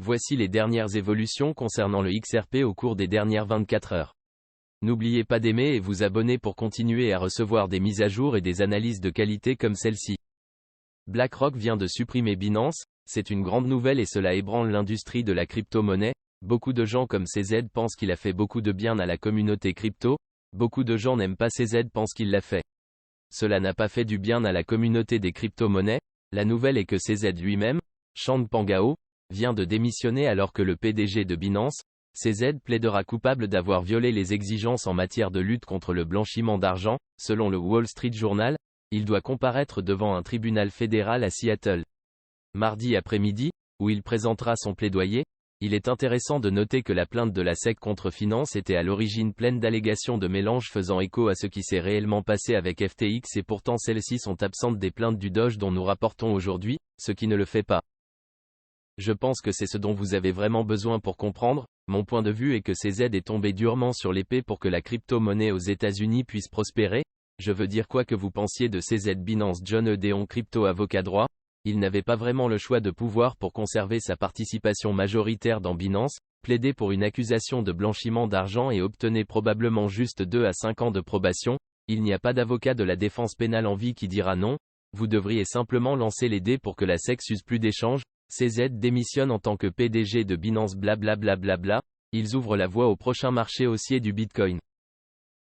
Voici les dernières évolutions concernant le XRP au cours des dernières 24 heures. N'oubliez pas d'aimer et vous abonner pour continuer à recevoir des mises à jour et des analyses de qualité comme celle-ci. BlackRock vient de supprimer Binance, c'est une grande nouvelle et cela ébranle l'industrie de la crypto-monnaie. Beaucoup de gens comme CZ pensent qu'il a fait beaucoup de bien à la communauté crypto, beaucoup de gens n'aiment pas CZ pensent qu'il l'a fait. Cela n'a pas fait du bien à la communauté des crypto-monnaies. La nouvelle est que CZ lui-même, Chang Pengao, vient de démissionner alors que le PDG de Binance, CZ plaidera coupable d'avoir violé les exigences en matière de lutte contre le blanchiment d'argent. Selon le Wall Street Journal, il doit comparaître devant un tribunal fédéral à Seattle mardi après-midi, où il présentera son plaidoyer. Il est intéressant de noter que la plainte de la SEC contre Finance était à l'origine pleine d'allégations de mélange faisant écho à ce qui s'est réellement passé avec FTX et pourtant celles-ci sont absentes des plaintes du Doge dont nous rapportons aujourd'hui, ce qui ne le fait pas. Je pense que c'est ce dont vous avez vraiment besoin pour comprendre. Mon point de vue est que CZ est tombé durement sur l'épée pour que la crypto-monnaie aux États-Unis puisse prospérer. Je veux dire quoi que vous pensiez de CZ Binance John Deon crypto avocat droit. Il n'avait pas vraiment le choix de pouvoir pour conserver sa participation majoritaire dans Binance, plaider pour une accusation de blanchiment d'argent et obtenait probablement juste 2 à 5 ans de probation. Il n'y a pas d'avocat de la défense pénale en vie qui dira non. Vous devriez simplement lancer les dés pour que la SEC use plus d'échanges. CZ démissionne en tant que PDG de Binance blablabla. Ils ouvrent la voie au prochain marché haussier du Bitcoin.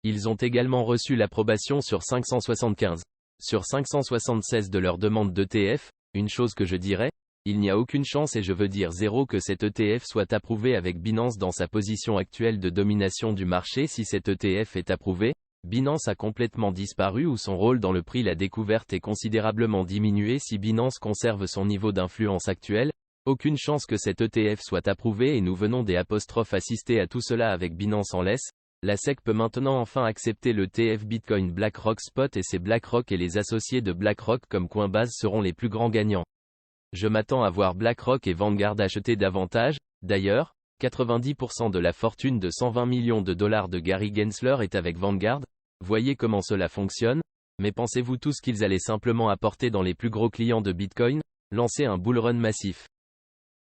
Ils ont également reçu l'approbation sur 575. Sur 576 de leur demande d'ETF, une chose que je dirais, il n'y a aucune chance et je veux dire zéro que cet ETF soit approuvé avec Binance dans sa position actuelle de domination du marché. Si cet ETF est approuvé, Binance a complètement disparu ou son rôle dans le prix la découverte est considérablement diminué. Si Binance conserve son niveau d'influence actuel, aucune chance que cet ETF soit approuvé et nous venons des apostrophes assister à tout cela avec Binance en laisse. La SEC peut maintenant enfin accepter le TF Bitcoin BlackRock Spot et c'est BlackRock et les associés de BlackRock comme Coinbase seront les plus grands gagnants. Je m'attends à voir BlackRock et Vanguard acheter davantage. D'ailleurs, 90% de la fortune de 120 millions de dollars de Gary Gensler est avec Vanguard. Voyez comment cela fonctionne. Mais pensez-vous tous qu'ils allaient simplement apporter dans les plus gros clients de Bitcoin, lancer un bull run massif?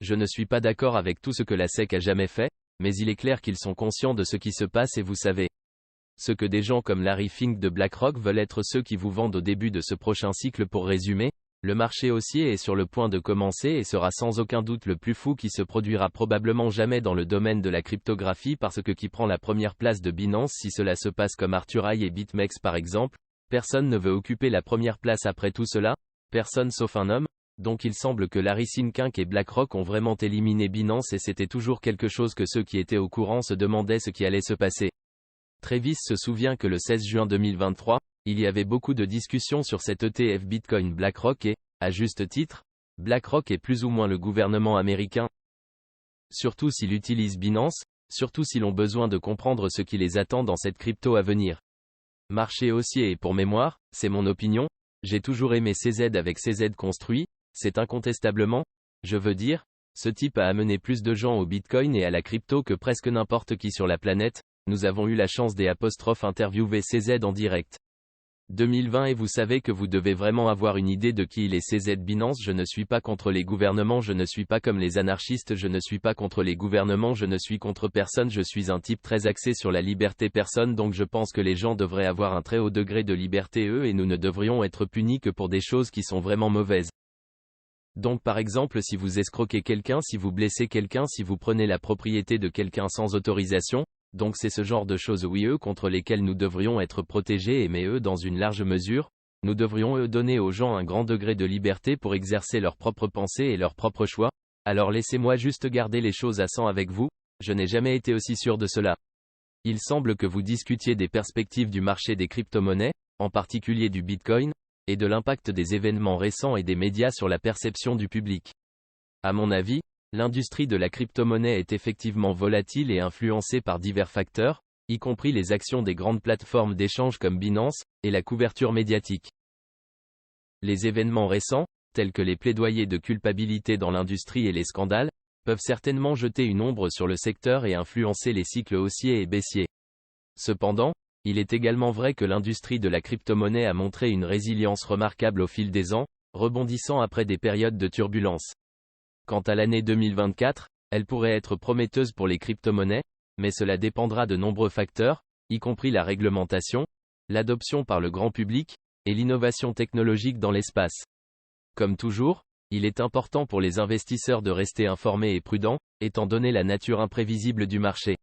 Je ne suis pas d'accord avec tout ce que la SEC a jamais fait. Mais il est clair qu'ils sont conscients de ce qui se passe et vous savez. Ce que des gens comme Larry Fink de BlackRock veulent être ceux qui vous vendent au début de ce prochain cycle. Pour résumer, le marché haussier est sur le point de commencer et sera sans aucun doute le plus fou qui se produira probablement jamais dans le domaine de la cryptographie parce que qui prend la première place de Binance si cela se passe comme Arthur Hayes et BitMEX par exemple, personne ne veut occuper la première place après tout cela, personne sauf un homme. Donc il semble que Larry Fink et BlackRock ont vraiment éliminé Binance et c'était toujours quelque chose que ceux qui étaient au courant se demandaient ce qui allait se passer. Travis se souvient que le 16 juin 2023, il y avait beaucoup de discussions sur cet ETF Bitcoin BlackRock et, à juste titre, BlackRock est plus ou moins le gouvernement américain. Surtout s'il utilise Binance, surtout s'ils ont besoin de comprendre ce qui les attend dans cette crypto à venir. Marché haussier et pour mémoire, c'est mon opinion, j'ai toujours aimé CZ avec CZ construit. C'est incontestablement, je veux dire, ce type a amené plus de gens au Bitcoin et à la crypto que presque n'importe qui sur la planète. Nous avons eu la chance des apostrophes interviewer CZ en direct. 2020 et vous savez que vous devez vraiment avoir une idée de qui il est CZ Binance. Je ne suis pas contre les gouvernements, je ne suis pas comme les anarchistes, je ne suis pas contre les gouvernements, je ne suis contre personne, je suis un type très axé sur la liberté personne donc je pense que les gens devraient avoir un très haut degré de liberté et nous ne devrions être punis que pour des choses qui sont vraiment mauvaises. Donc par exemple si vous escroquez quelqu'un, si vous blessez quelqu'un, si vous prenez la propriété de quelqu'un sans autorisation, donc c'est ce genre de choses contre lesquelles nous devrions être protégés mais dans une large mesure, nous devrions donner aux gens un grand degré de liberté pour exercer leurs propres pensées et leurs propres choix. Alors laissez-moi juste garder les choses à 100 avec vous, je n'ai jamais été aussi sûr de cela. Il semble que vous discutiez des perspectives du marché des crypto-monnaies, en particulier du Bitcoin, et de l'impact des événements récents et des médias sur la perception du public. À mon avis, l'industrie de la crypto-monnaie est effectivement volatile et influencée par divers facteurs, y compris les actions des grandes plateformes d'échange comme Binance, et la couverture médiatique. Les événements récents, tels que les plaidoyers de culpabilité dans l'industrie et les scandales, peuvent certainement jeter une ombre sur le secteur et influencer les cycles haussiers et baissiers. Cependant, il est également vrai que l'industrie de la crypto-monnaie a montré une résilience remarquable au fil des ans, rebondissant après des périodes de turbulence. Quant à l'année 2024, Elle pourrait être prometteuse pour les crypto-monnaies, mais cela dépendra de nombreux facteurs, y compris la réglementation, l'adoption par le grand public, et l'innovation technologique dans l'espace. Comme toujours, il est important pour les investisseurs de rester informés et prudents, étant donné la nature imprévisible du marché.